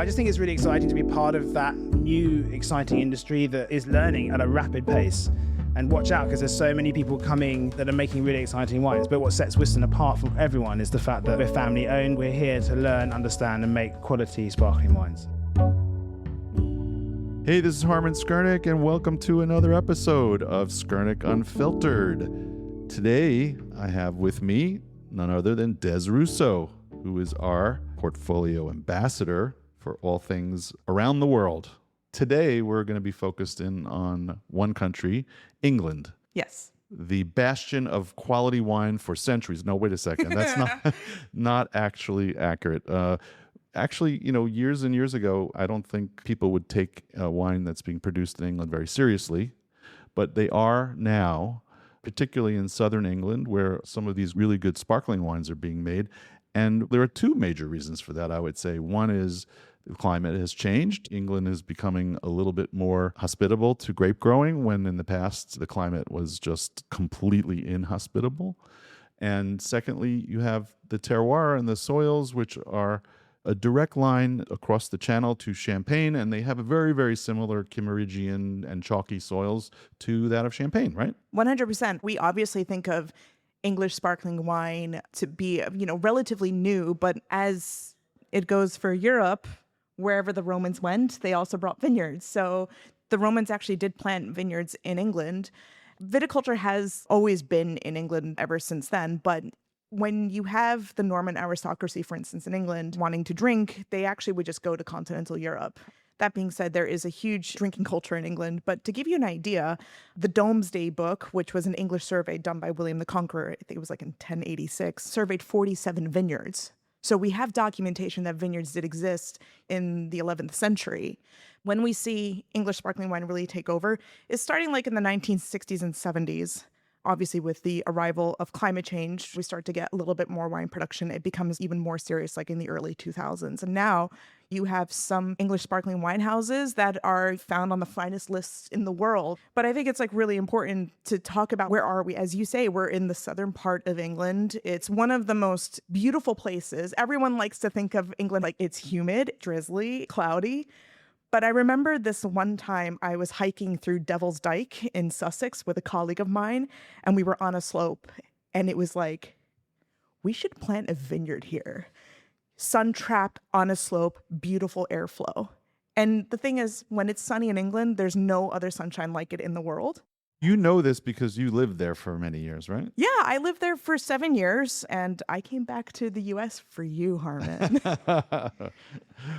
I just think it's really exciting to be part of that new, exciting industry that is learning at a rapid pace. And watch out, because there's so many people coming that are making really exciting wines. But what sets Wiston apart from everyone is the fact that we're family owned. We're here to learn, understand, and make quality sparkling wines. Hey, this is Harman Skurnick, and welcome to another episode of Skurnick Unfiltered. Today, I have with me none other than Des Russo, who is our portfolio ambassador for all things around the world. Today, we're going to be focused in on one country, England. Yes. The bastion of quality wine for centuries. No, wait a second. That's not actually accurate. Actually, years and years ago, I don't think people would take a wine that's being produced in England very seriously, but they are now, particularly in southern England, where some of these really good sparkling wines are being made. And there are two major reasons for that, I would say. One is the climate has changed. England is becoming a little bit more hospitable to grape growing, when in the past the climate was just completely inhospitable. And secondly, you have the terroir and the soils, which are a direct line across the channel to Champagne, and they have a very, very similar Kimmeridgian and chalky soils to that of Champagne, right? 100%. We obviously think of English sparkling wine to be, relatively new, but as it goes for Europe, wherever the Romans went, they also brought vineyards. So the Romans actually did plant vineyards in England. Viticulture has always been in England ever since then, but when you have the Norman aristocracy, for instance, in England wanting to drink, they actually would just go to continental Europe. That being said, there is a huge drinking culture in England. But to give you an idea, the Domesday Book, which was an English survey done by William the Conqueror, I think it was like in 1086, surveyed 47 vineyards. So we have documentation that vineyards did exist in the 11th century. When we see English sparkling wine really take over, it's starting like in the 1960s and 70s. Obviously, with the arrival of climate change, we start to get a little bit more wine production. It becomes even more serious, like in the early 2000s. And now you have some English sparkling wine houses that are found on the finest lists in the world. But I think it's like really important to talk about where are we? As you say, we're in the southern part of England. It's one of the most beautiful places. Everyone likes to think of England like it's humid, drizzly, cloudy. But I remember this one time I was hiking through Devil's Dyke in Sussex with a colleague of mine, and we were on a slope, and it was like, we should plant a vineyard here. Sun trapped on a slope, beautiful airflow. And the thing is, when it's sunny in England, there's no other sunshine like it in the world. You know this because you lived there for many years, right? Yeah, I lived there for 7 years, and I came back to the U.S. for you, Harman.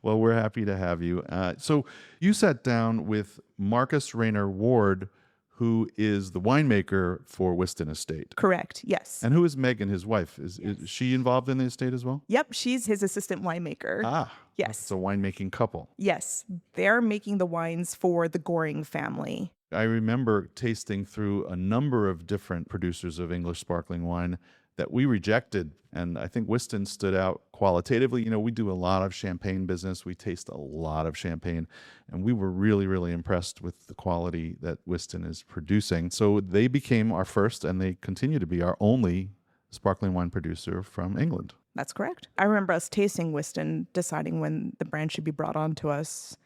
Well, we're happy to have you. So you sat down with Marcus Rayner-Ward, who is the winemaker for Wiston Estate. Correct, yes. And who is Megan, his wife? Is she involved in the estate as well? Yep, she's his assistant winemaker. Yes. It's a winemaking couple. Yes, they're making the wines for the Goring family. I remember tasting through a number of different producers of English sparkling wine that we rejected. And I think Wiston stood out qualitatively. We do a lot of champagne business. We taste a lot of champagne. And we were really, really impressed with the quality that Wiston is producing. So they became our first, and they continue to be our only sparkling wine producer from England. That's correct. I remember us tasting Wiston, deciding when the brand should be brought on to us.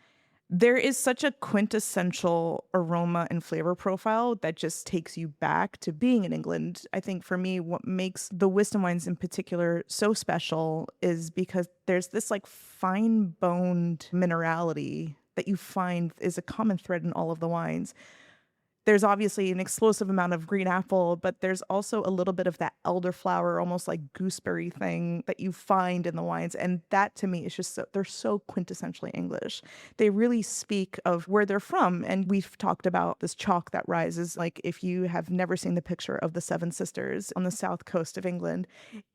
There is such a quintessential aroma and flavor profile that just takes you back to being in England. I think for me, what makes the Wiston wines in particular so special is because there's this like fine-boned minerality that you find is a common thread in all of the wines. There's obviously an explosive amount of green apple, but there's also a little bit of that elderflower, almost like gooseberry thing that you find in the wines. And that to me is just they're so quintessentially English. They really speak of where they're from. And we've talked about this chalk that rises. Like if you have never seen the picture of the Seven Sisters on the south coast of England,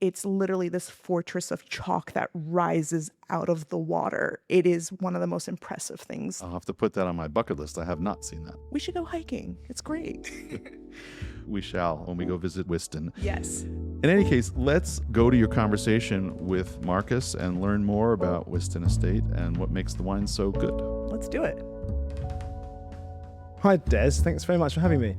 it's literally this fortress of chalk that rises out of the water. It is one of the most impressive things. I'll have to put that on my bucket list. I have not seen that. We should go hiking. It's great. We shall when we go visit Wiston. Yes. In any case, let's go to your conversation with Marcus and learn more about Wiston Estate and what makes the wine so good. Let's do it. Hi, Des. Thanks very much for having me.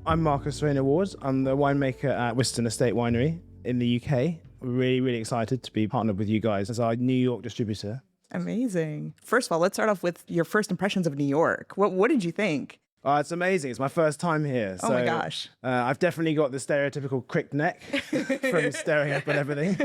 I'm Marcus Rayner-Ward. I'm the winemaker at Wiston Estate Winery in the UK. We're really, really excited to be partnered with you guys as our New York distributor. Amazing. First of all, let's start off with your first impressions of New York. What did you think? Oh, it's amazing. It's my first time here. Oh my gosh. I've definitely got the stereotypical crick neck from staring up at everything.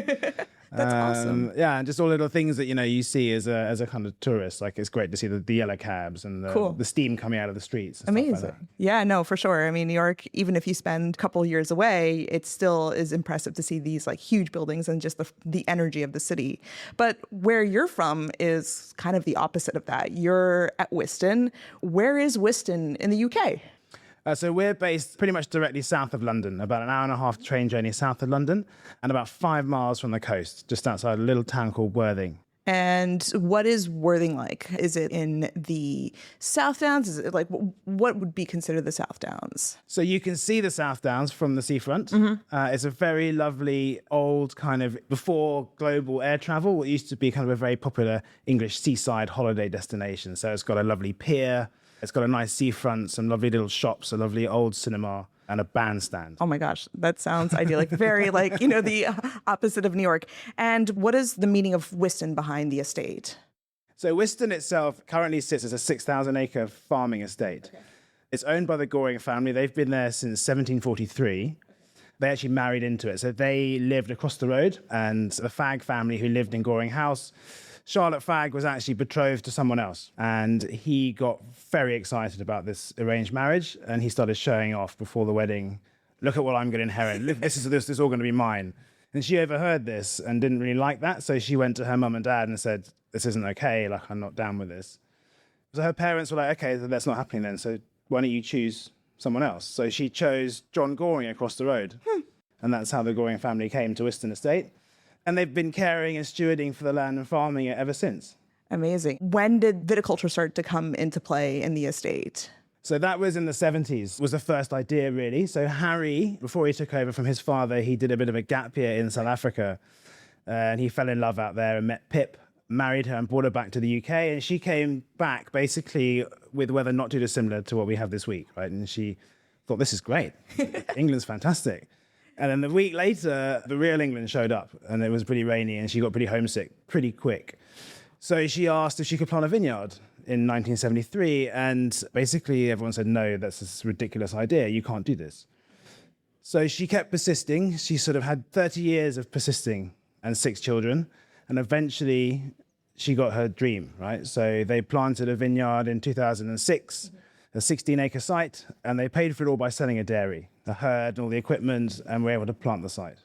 That's awesome. Yeah, and just all little things that, you see as a kind of tourist. Like, it's great to see the yellow cabs and the steam coming out of the streets. And Amazing. stuff like that. Yeah, no, for sure. I mean, New York, even if you spend a couple years away, it still is impressive to see these like huge buildings and just the energy of the city. But where you're from is kind of the opposite of that. You're at Wiston. Where is Wiston in the UK? So we're based pretty much directly south of London, about an hour and a half train journey south of London, and about 5 miles from the coast, just outside a little town called Worthing. And what is Worthing like? Is it in the South Downs? Is it like, what would be considered the South Downs? So you can see the South Downs from the seafront. It's a very lovely old kind of, before global air travel, what used to be kind of a very popular English seaside holiday destination. So it's got a lovely pier. It's got a nice seafront, some lovely little shops, a lovely old cinema, and a bandstand. Oh my gosh, that sounds idyllic. Very like, the opposite of New York. And what is the meaning of Wiston behind the estate? So Wiston itself currently sits as a 6,000-acre farming estate. Okay. It's owned by the Goring family. They've been there since 1743. They actually married into it. So they lived across the road, and the Fagg family who lived in Goring House, Charlotte Fagg was actually betrothed to someone else, and he got very excited about this arranged marriage, and he started showing off before the wedding. Look at what I'm going to inherit. Look, this is all going to be mine. And she overheard this and didn't really like that, so she went to her mum and dad and said, this isn't okay, like, I'm not down with this. So her parents were like, okay, that's not happening then, so why don't you choose someone else? So she chose John Goring across the road, and that's how the Goring family came to Wiston Estate. And they've been caring and stewarding for the land and farming it ever since. Amazing. When did viticulture start to come into play in the estate? So that was in the 70s, was the first idea, really. So Harry, before he took over from his father, he did a bit of a gap year in South Africa. And he fell in love out there and met Pip, married her and brought her back to the UK. And she came back basically with weather not too dissimilar to what we have this week, right? And she thought, this is great. England's fantastic. And then the week later, the real England showed up, and it was pretty rainy, and she got pretty homesick pretty quick. So she asked if she could plant a vineyard in 1973, and basically everyone said, no, that's a ridiculous idea. You can't do this. So she kept persisting. She sort of had 30 years of persisting and 6 children, and eventually she got her dream, right? So they planted a vineyard in 2006, a 16-acre site, and they paid for it all by selling a dairy, the herd and all the equipment, and were able to plant the site.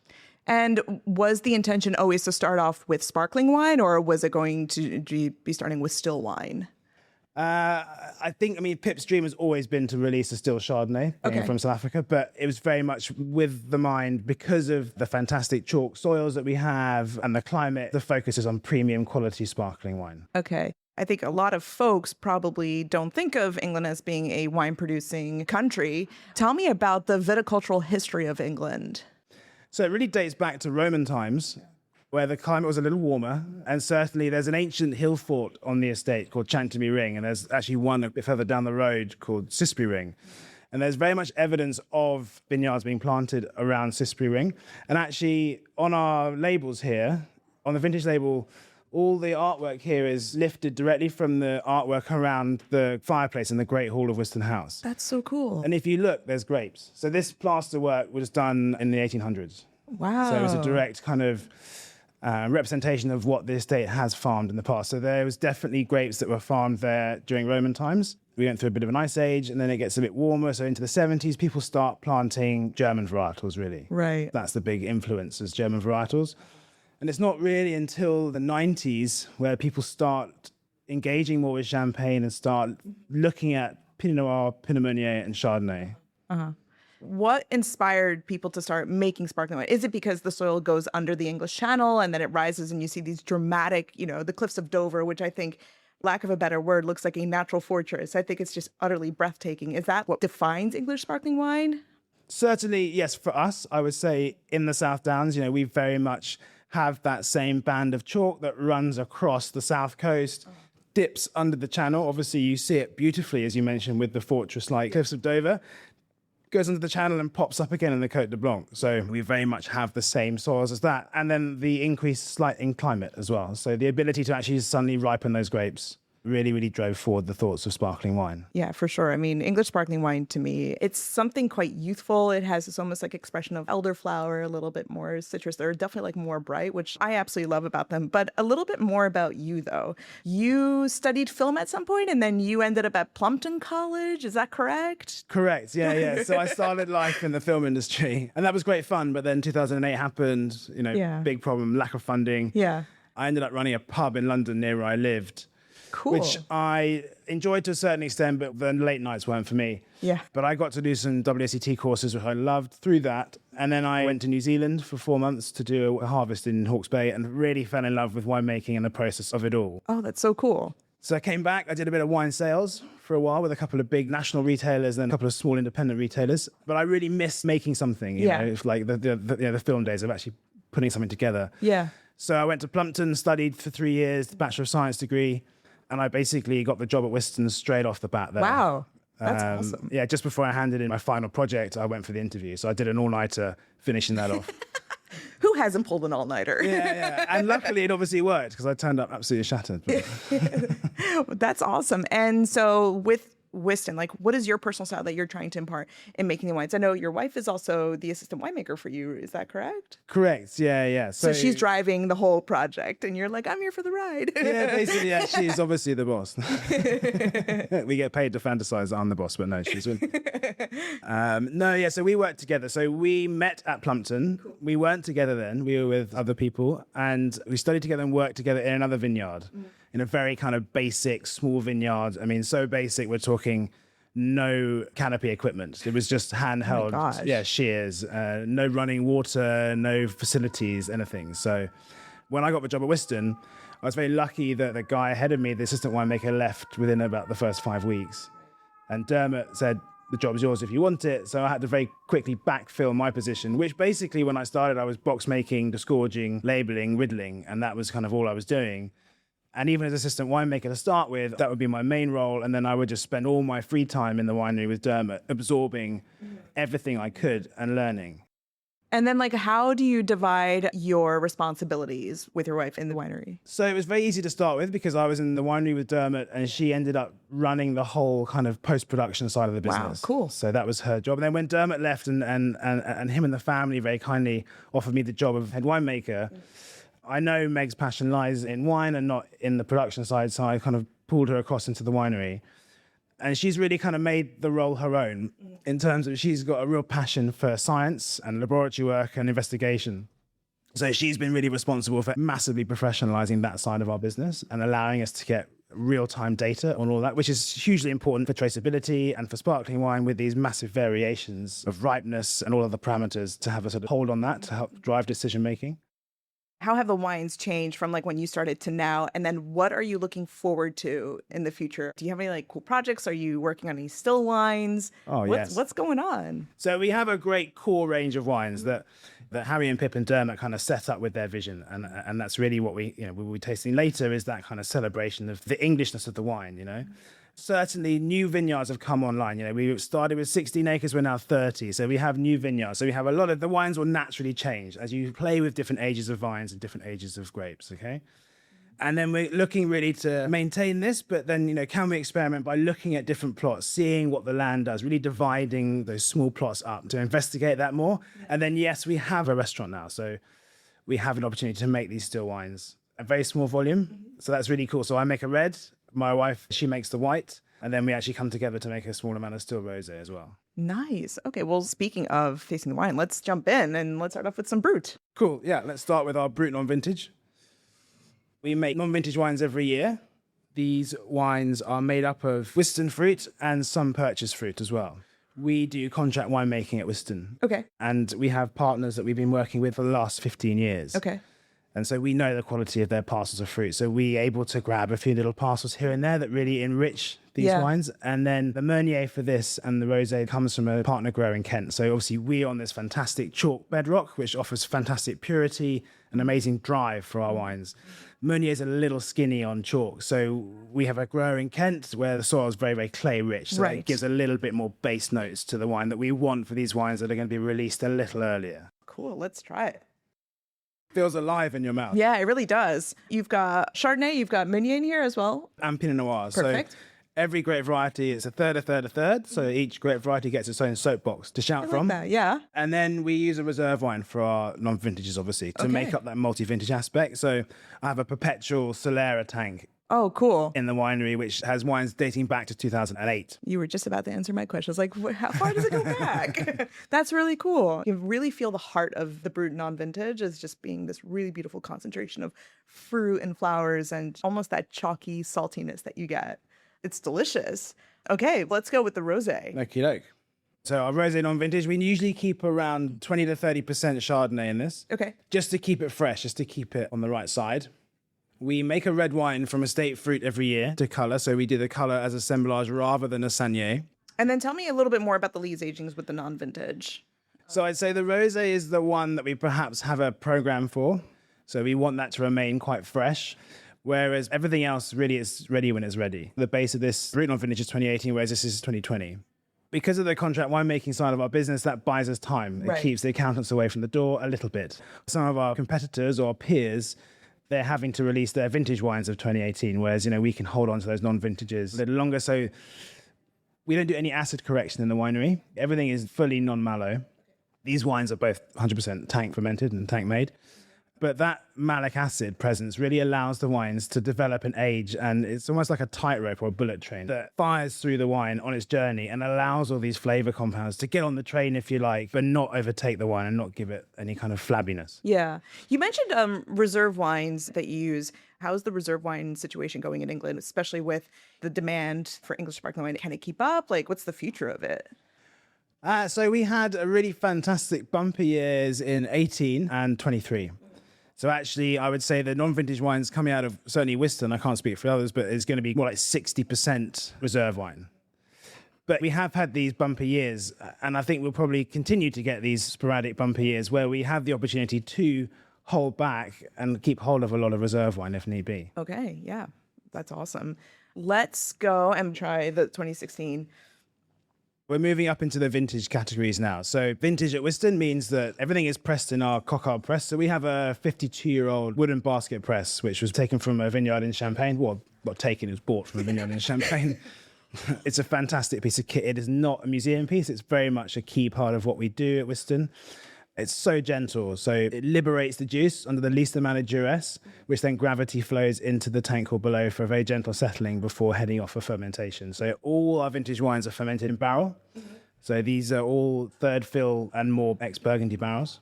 And was the intention always to start off with sparkling wine, or was it going to be starting with still wine? Pip's dream has always been to release a still Chardonnay from South Africa, but it was very much with the mind, because of the fantastic chalk soils that we have and the climate, the focus is on premium quality sparkling wine. Okay. I think a lot of folks probably don't think of England as being a wine-producing country. Tell me about the viticultural history of England. So it really dates back to Roman times, where the climate was a little warmer, and certainly there's an ancient hill fort on the estate called Chantilly Ring, and there's actually one a bit further down the road called Sisbury Ring. And there's very much evidence of vineyards being planted around Sisbury Ring. And actually, on our labels here, on the vintage label, all the artwork here is lifted directly from the artwork around the fireplace in the Great Hall of Wiston House. That's so cool. And if you look, there's grapes. So this plaster work was done in the 1800s. Wow. So it was a direct kind of representation of what the estate has farmed in the past. So there was definitely grapes that were farmed there during Roman times. We went through a bit of an ice age, and then it gets a bit warmer. So into the 70s, people start planting German varietals, really. Right. That's the big influence, is German varietals. And it's not really until the 90s where people start engaging more with champagne and start looking at Pinot Noir, Pinot Meunier, and Chardonnay. Uh-huh. What inspired people to start making sparkling wine? Is it because the soil goes under the English Channel and then it rises and you see these dramatic, the cliffs of Dover, which I think, lack of a better word, looks like a natural fortress. I think it's just utterly breathtaking. Is that what defines English sparkling wine? Certainly, yes. For us, I would say in the South Downs, we very much have that same band of chalk that runs across the south coast, dips under the channel. Obviously, you see it beautifully, as you mentioned, with the fortress-like cliffs of Dover. goes into the channel and pops up again in the Côte de Blanc. So we very much have the same soils as that. And then the increased slight in climate as well. So the ability to actually suddenly ripen those grapes really, really drove forward the thoughts of sparkling wine. Yeah, for sure. I mean, English sparkling wine to me, it's something quite youthful. It has this almost like expression of elderflower, a little bit more citrus. They're definitely like more bright, which I absolutely love about them. But a little bit more about you, though. You studied film at some point, and then you ended up at Plumpton College. Is that correct? Correct. Yeah. So I started life in the film industry, and that was great fun. But then 2008 happened, big problem, lack of funding. Yeah. I ended up running a pub in London near where I lived. Cool. Which I enjoyed to a certain extent, but the late nights weren't for me. Yeah. But I got to do some WSET courses, which I loved through that. And then I went to New Zealand for 4 months to do a harvest in Hawke's Bay and really fell in love with winemaking and the process of it all. Oh, that's so cool. So I came back, I did a bit of wine sales for a while with a couple of big national retailers and a couple of small independent retailers. But I really missed making something, you know, like the film days of actually putting something together. Yeah. So I went to Plumpton, studied for 3 years, the Bachelor of Science degree. And I basically got the job at Wiston straight off the bat there. Wow. That's awesome. Yeah, just before I handed in my final project, I went for the interview. So I did an all-nighter finishing that off. Who hasn't pulled an all-nighter? Yeah. And luckily it obviously worked because I turned up absolutely shattered. That's awesome. And so with Wiston, like, what is your personal style that you're trying to impart in making the wines? I know your wife is also the assistant winemaker for you. Is that correct? Correct. Yeah. So she's driving the whole project and you're like, I'm here for the ride. Yeah, basically, yeah, she's obviously the boss. We get paid to fantasize that I'm the boss, but no, she's really... So we worked together. So we met at Plumpton. Cool. We weren't together then. We were with other people and we studied together and worked together in another vineyard. In a very kind of basic, small vineyard. I mean, so basic, we're talking no canopy equipment. It was just handheld, shears, no running water, no facilities, anything. So when I got the job at Wiston, I was very lucky that the guy ahead of me, the assistant winemaker, left within about the first 5 weeks. And Dermot said, the job's yours if you want it. So I had to very quickly backfill my position, which basically when I started, I was box making, disgorging, labeling, riddling, and that was kind of all I was doing. And even as assistant winemaker to start with, that would be my main role. And then I would just spend all my free time in the winery with Dermot, absorbing everything I could and learning. And then, like, how do you divide your responsibilities with your wife in the winery? So it was very easy to start with because I was in the winery with Dermot and she ended up running the whole kind of post-production side of the business. Wow, cool. So that was her job. And then when Dermot left and him and the family very kindly offered me the job of head winemaker, I know Meg's passion lies in wine and not in the production side, so I kind of pulled her across into the winery. And she's really kind of made the role her own in terms of she's got a real passion for science and laboratory work and investigation. So she's been really responsible for massively professionalizing that side of our business and allowing us to get real-time data on all that, which is hugely important for traceability and for sparkling wine with these massive variations of ripeness and all of the parameters to have a sort of hold on that to help drive decision-making. How have the wines changed from like when you started to now? And then what are you looking forward to in the future? Do you have any like cool projects? Are you working on any still wines? Yes. What's going on? So we have a great core range of wines that Harry and Pip and Dermot kind of set up with their vision. And that's really what we'll be tasting later is that kind of celebration of the Englishness of the wine, you know. Certainly new vineyards have come online. You know, we started with 16 acres, we're now 30. So we have new vineyards. So we have a lot of the wines will naturally change as you play with different ages of vines and different ages of grapes, okay? And then we're looking really to maintain this, but then, you know, can we experiment by looking at different plots, seeing what the land does, really dividing those small plots up to investigate that more. And then, yes, we have a restaurant now. So we have an opportunity to make these still wines, a very small volume. So that's really cool. So I make a red. My wife, she makes the white, and then we actually come together to make a small amount of still rosé as well. Nice. Okay, well, speaking of tasting the wine, let's jump in and let's start off with some Brut. Cool. Yeah, let's start with our Brut non-vintage. We make non-vintage wines every year. These wines are made up of Wiston fruit and some purchased fruit as well. We do contract winemaking at Wiston. Okay. And we have partners that we've been working with for the last 15 years. Okay. And so we know the quality of their parcels of fruit. So we're able to grab a few little parcels here and there that really enrich these wines. And then the Meunier for this and the rosé comes from a partner grower in Kent. So obviously we're on this fantastic chalk bedrock, which offers fantastic purity an amazing drive for our wines. Meunier is a little skinny on chalk. So we have a grower in Kent where the soil is very, very clay rich. So it gives a little bit more base notes to the wine that we want for these wines that are going to be released a little earlier. Cool. Let's try it. Feels alive in your mouth. Yeah, it really does. You've got Chardonnay, you've got Meunier in here as well. And Pinot Noir. Perfect. So every grape variety is a third, a third, a third. So each grape variety gets its own soapbox to shout from. That, yeah. And then we use a reserve wine for our non-vintages, obviously, to make up that multi-vintage aspect. So I have a perpetual Solera tank Oh, cool. in the winery, which has wines dating back to 2008. You were just about to answer my question. I was like, how far does it go back? That's really cool. You really feel the heart of the Brut non-vintage as just being this really beautiful concentration of fruit and flowers and almost that chalky saltiness that you get. It's delicious. Okay, let's go with the rosé. Okie doke. So our rosé non-vintage, we usually keep around 20 to 30% Chardonnay in this. Okay. Just to keep it fresh, just to keep it on the right side. We make a red wine from estate fruit every year to colour. So we do the colour as assemblage rather than a saignée. And then tell me a little bit more about the lees agings with the non-vintage. So I'd say the rosé is the one that we perhaps have a program for. So we want that to remain quite fresh. Whereas everything else really is ready when it's ready. The base of this Brut non-vintage is 2018, whereas this is 2020. Because of the contract winemaking side of our business, that buys us time. It keeps the accountants away from the door a little bit. Some of our competitors or peers, they're having to release their vintage wines of 2018, whereas, we can hold on to those non-vintages a little longer. So we don't do any acid correction in the winery. Everything is fully non-mallow. These wines are both 100% tank fermented and tank made. But that malic acid presence really allows the wines to develop and age, and it's almost like a tightrope or a bullet train that fires through the wine on its journey and allows all these flavor compounds to get on the train, if you like, but not overtake the wine and not give it any kind of flabbiness. Yeah. You mentioned reserve wines that you use. How's the reserve wine situation going in England, especially with the demand for English sparkling wine? Can it keep up? Like, what's the future of it? So we had a really fantastic bumper years in 18 and 23. So actually, I would say the non-vintage wines coming out of certainly Wiston, I can't speak for others, but it's going to be more like 60% reserve wine. But we have had these bumper years, and I think we'll probably continue to get these sporadic bumper years where we have the opportunity to hold back and keep hold of a lot of reserve wine if need be. Okay, yeah, that's awesome. Let's go and try the 2016. We're moving up into the vintage categories now. So vintage at Wiston means that everything is pressed in our cockard press. So we have a 52-year-old wooden basket press, which was taken from a vineyard in Champagne. Well, not taken, it was bought from a vineyard in Champagne. It's a fantastic piece of kit. It is not a museum piece. It's very much a key part of what we do at Wiston. It's so gentle. So it liberates the juice under the least amount of duress, which then gravity flows into the tank or below for a very gentle settling before heading off for fermentation. So all our vintage wines are fermented in barrel. So these are all third fill and more ex-Burgundy barrels,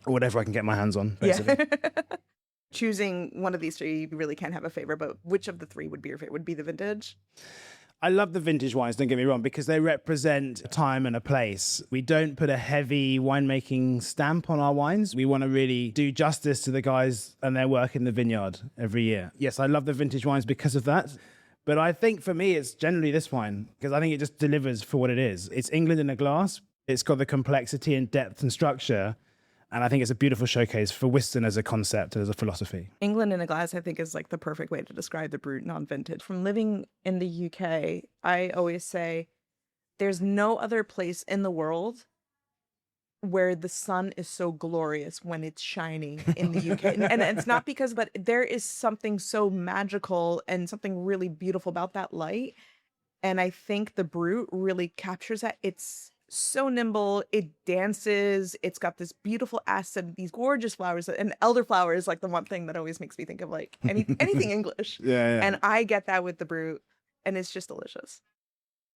or whatever I can get my hands on, basically. Yeah. Choosing one of these three, you really can't have a favorite, but which of the three would be your favorite? Would be the vintage? I love the vintage wines, don't get me wrong, because they represent a time and a place. We don't put a heavy winemaking stamp on our wines. We want to really do justice to the guys and their work in the vineyard every year. Yes, I love the vintage wines because of that. But I think for me, it's generally this wine, because I think it just delivers for what it is. It's England in a glass. It's got the complexity and depth and structure. And I think it's a beautiful showcase for Wiston as a concept, as a philosophy. England in a glass, I think, is like the perfect way to describe the Brut non-vintage. From living in the UK, I always say there's no other place in the world where the sun is so glorious when it's shining in the UK. And it's not because, but there is something so magical and something really beautiful about that light. And I think the Brut really captures that. It's so nimble, it dances, it's got this beautiful acid, these gorgeous flowers, and elderflower is like the one thing that always makes me think of like anything English. Yeah. And I get that with the Brut, and it's just delicious.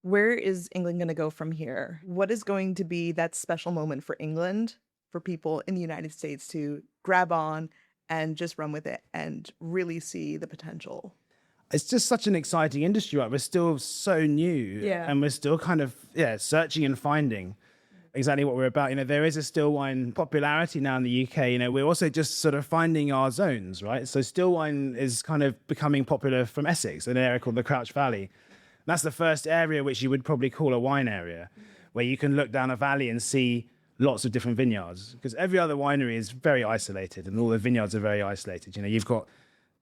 Where is England going to go from here? What is going to be that special moment for England, for people in the United States to grab on and just run with it and really see the potential? It's just such an exciting industry, right? We're still so new, and we're still kind of searching and finding exactly what we're about. There is a still wine popularity now in the UK. We're also just sort of finding our zones, right? So still wine is kind of becoming popular from Essex, an area called the Crouch Valley. That's the first area which you would probably call a wine area, where you can look down a valley and see lots of different vineyards, because every other winery is very isolated and all the vineyards are very isolated. You've got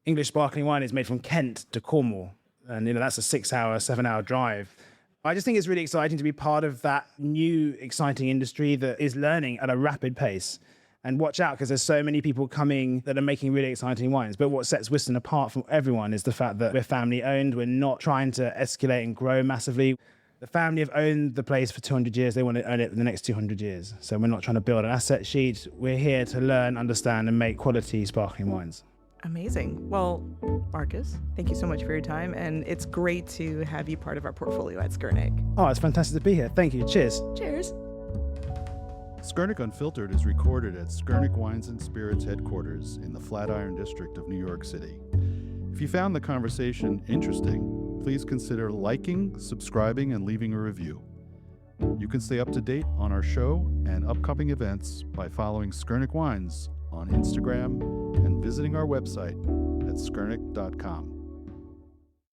English sparkling wine is made from Kent to Cornwall, and that's a 6-hour, 7-hour drive. I just think it's really exciting to be part of that new, exciting industry that is learning at a rapid pace. And watch out, because there's so many people coming that are making really exciting wines. But what sets Wiston apart from everyone is the fact that we're family owned. We're not trying to escalate and grow massively. The family have owned the place for 200 years. They want to own it for the next 200 years. So we're not trying to build an asset sheet. We're here to learn, understand, and make quality sparkling wines. Amazing. Well, Marcus, thank you so much for your time. And it's great to have you part of our portfolio at Skurnik. Oh, it's fantastic to be here. Thank you. Cheers. Cheers. Skurnik Unfiltered is recorded at Skurnik Wines and Spirits headquarters in the Flatiron District of New York City. If you found the conversation interesting, please consider liking, subscribing, and leaving a review. You can stay up to date on our show and upcoming events by following Skurnik Wines on Instagram and visiting our website at skurnik.com.